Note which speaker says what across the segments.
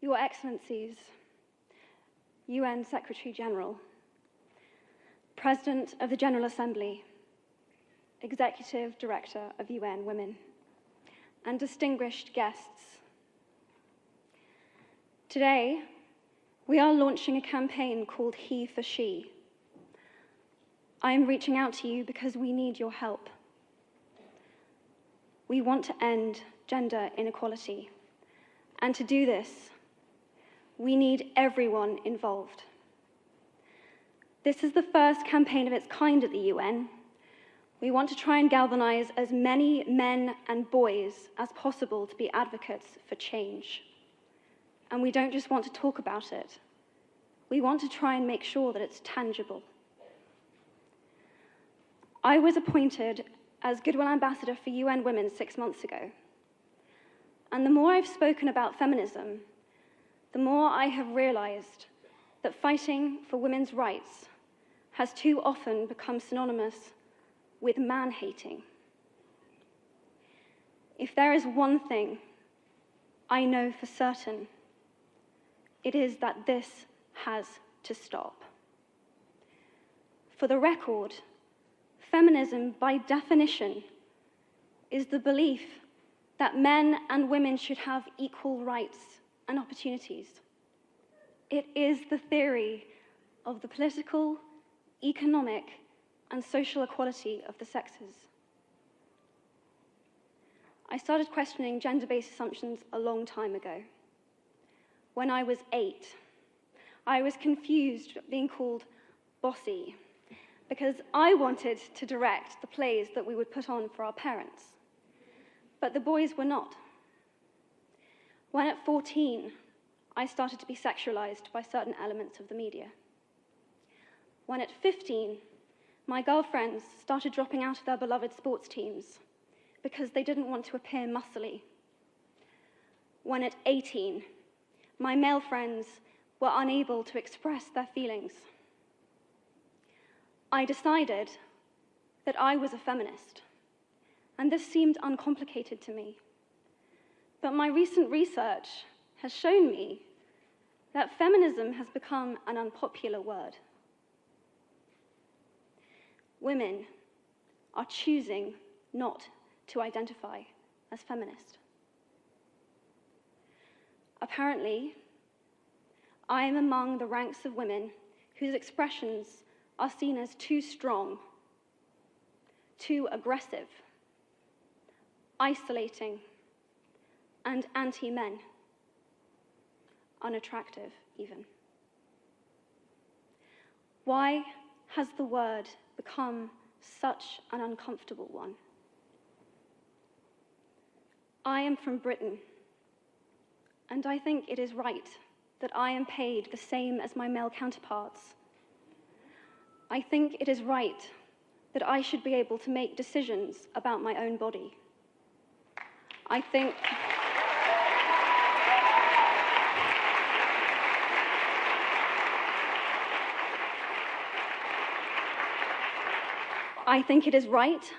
Speaker 1: Your Excellencies, UN Secretary General, President of the General Assembly, Executive Director of UN Women, and distinguished guests. Today, we are launching a campaign called He for She. I am reaching out to you because we need your help. We want to end gender inequality, and to do this, we need everyone involved. This is the first campaign of its kind at the UN. We want to try and galvanize as many men and boys as possible to be advocates for change. And we don't just want to talk about it. We want to try and make sure that it's tangible. I was appointed as Goodwill Ambassador for UN Women 6 months ago. And the more I've spoken about feminism, the more I have realized that fighting for women's rights has too often become synonymous with man-hating. If there is one thing I know for certain, it is that this has to stop. For the record, feminism, by definition, is the belief that men and women should have equal rights and opportunities. It is the theory of the political, economic, and social equality of the sexes. I started questioning gender-based assumptions a long time ago. When I was 8, I was confused being called bossy because I wanted to direct the plays that we would put on for our parents, but the boys were not. When at 14, I started to be sexualized by certain elements of the media. When at 15, my girlfriends started dropping out of their beloved sports teams because they didn't want to appear muscly. When at 18, my male friends were unable to express their feelings. I decided that I was a feminist, and this seemed uncomplicated to me. But my recent research has shown me that feminism has become an unpopular word. Women are choosing not to identify as feminist. Apparently, I am among the ranks of women whose expressions are seen as too strong, too aggressive, isolating, and anti-men, unattractive even. Why has the word become such an uncomfortable one? I am from Britain, and I think it is right that I am paid the same as my male counterparts. I think it is right that I should be able to make decisions about my own body. I think it is right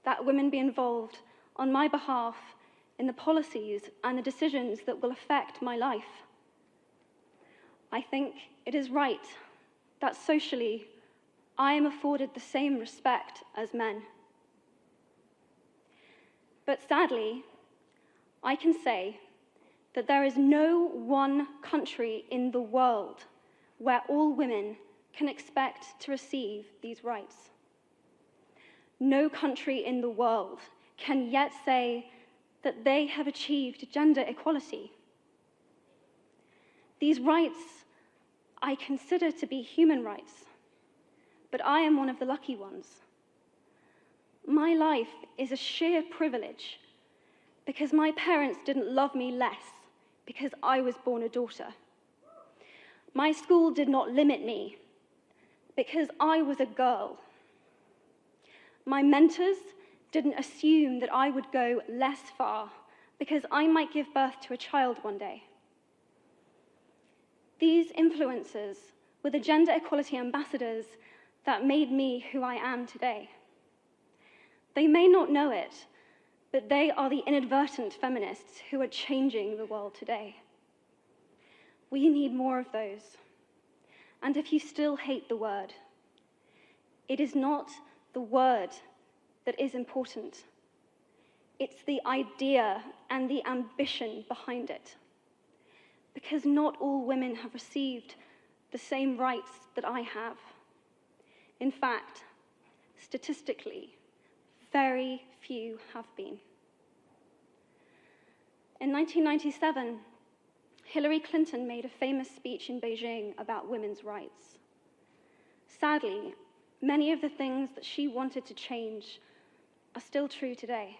Speaker 1: that women be involved on my behalf in the policies and the decisions that will affect my life. I think it is right that socially I am afforded the same respect as men. But sadly, I can say that there is no one country in the world where all women can expect to receive these rights. No country in the world can yet say that they have achieved gender equality. These rights I consider to be human rights, but I am one of the lucky ones. My life is a sheer privilege because my parents didn't love me less because I was born a daughter. My school did not limit me because I was a girl. My mentors didn't assume that I would go less far because I might give birth to a child one day. These influences were the gender equality ambassadors that made me who I am today. They may not know it, but they are the inadvertent feminists who are changing the world today. We need more of those. And if you still hate the word, it is not the word that is important. It's the idea and the ambition behind it. Because not all women have received the same rights that I have. In fact, statistically, very few have been. In 1997, Hillary Clinton made a famous speech in Beijing about women's rights. Sadly, many of the things that she wanted to change are still true today.